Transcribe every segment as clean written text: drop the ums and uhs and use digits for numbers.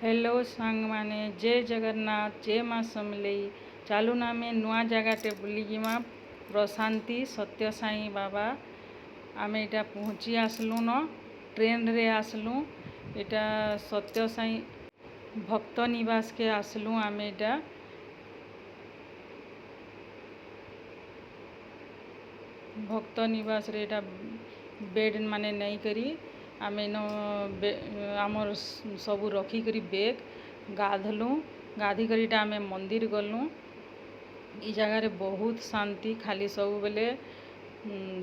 Hello सांग माने जय जगन्नाथ जय माँ समलेई चालू नामे नुआ जगाटे बुलीजिमा प्रशांति सत्य साई बाबा आमे इटा पहुँची आसलु न ट्रेन रे आसलु इटा सत्य साई भक्त निवास के आसलु आमे इटा भक्त निवास रे इटा बेड माने नहीं करी आमे न आमर सबू रखी करी बेग गाधलु गाधी करी आमे मंदिर गलु। ई जगह रे बहुत शांति खाली सब बेले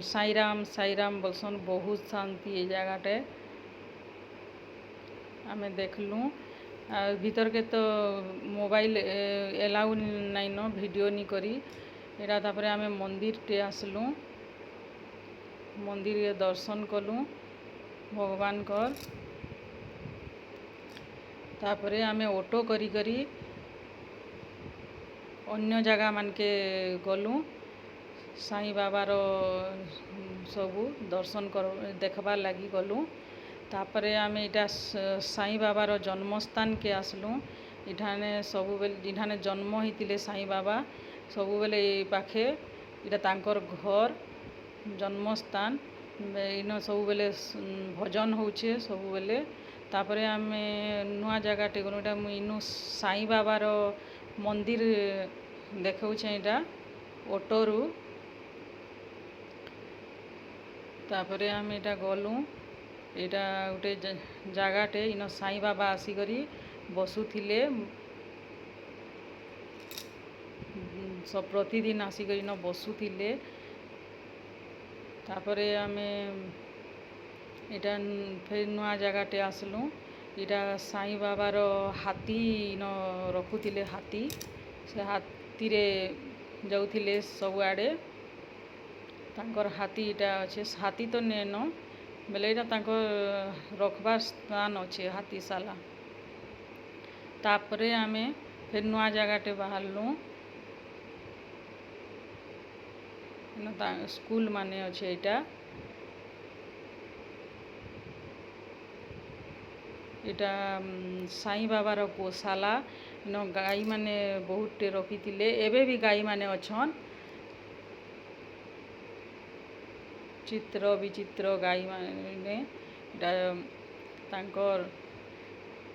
साई राम बोलसन बहुत शांति ये जगहटे आमे देखलु। भीतर के तो मोबाइल एलाउ नहीं न वीडियो नहीं करी एरा तापरे आमे मंदिर टे आसलु मंदिर के दर्शन कलु भगवान कर तापरे आमे ऑटो करी करी अन्य जगह मान के गलु साई बाबार सबू दर्शन कर देखबार लगी गलु। तापरे आमे इटा साई बाबार जन्मस्थान के आसलु इठाने सबू बेले इठाने जन्म होइतिले साई बाबा सबू बेले पाखे इटा तांकर घर जन्मस्थान इन सबू बेले भजन होचे सबू बेले। तापरे आमे नुआ जगह टे गलु इनु साई बाबार मंदिर देखौछे इटा ऑटोरू। तापरे आमे इटा गलु इटा गोटे जगाटे इन साई बाबा आसिकरी बसुथिले सब प्रतिदिन आसिकरी न बसुथिले। तापरे आमे इटा फिर नुआ जगाटे आसलु इटा साई बाबार हाथी न रखुथिले हाथी से हाथी रे जाउथिले सब आड़े तांकर हाथी इटा अच्छे हाथी तो नेन बेले इटा तांकर रखबार स्थान अच्छे हाथीशाला। तापरे आमे फिर नुआ जगाटे बाहरलु स्कूल माने अच्छे इटा इटा साई बाबार गोशाला न गाई माने बहुत टे रखी एबे भी गाई माने अच्छन चित्र विचित्र गाई माने इटा तांकर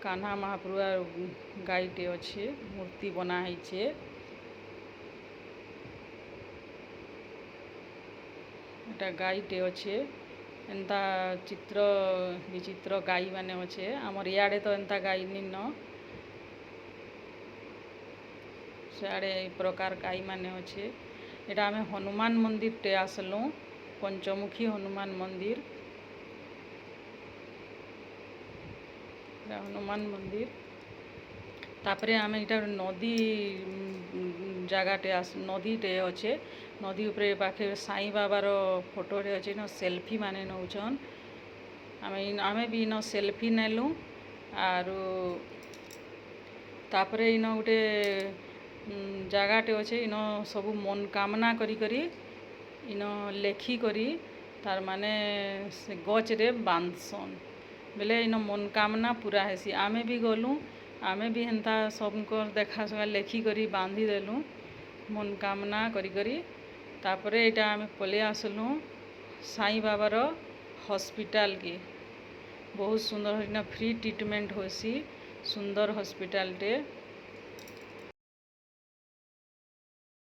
कान्हा महाप्रभु गाईटे अच्छे मूर्ति बना है इटा गाईटे अच्छे एंता चित्र विचित्र गाई माने अच्छे आमर इयाड़े तो एंता गाई नी न सियाड़े प्रकार गाई माने अच्छे। इटा आमे हनुमान मंदिर टे आसलु पंचमुखी हनुमान मंदिर हनुमान मंदिर। तापरे आमे इटा नदी जगाटे नदी टे अच्छे नदी उपरे पाखे साई बाबार फोटोटे अच्छे न सेल्फी माने नौछन आमे भी इन सेल्फी नेलु आरु तापरे इन गोटे जगाटे अच्छे इन सबू मनोकामना करी करी इन लेखी करी तार माने से गच रे बांधसन बेले इन मनोकामना पूरा हेसी। आमे भी गलु आमे भी हेन्ता सबकर देखा सका लेखी करी बांधी देलु मनोकामना करी करी। तापरे इटा आमे पले आसलु साई बाबार हॉस्पिटल के बहुत सुंदर फ्री ट्रीटमेंट होसी सुंदर हॉस्पिटल टे।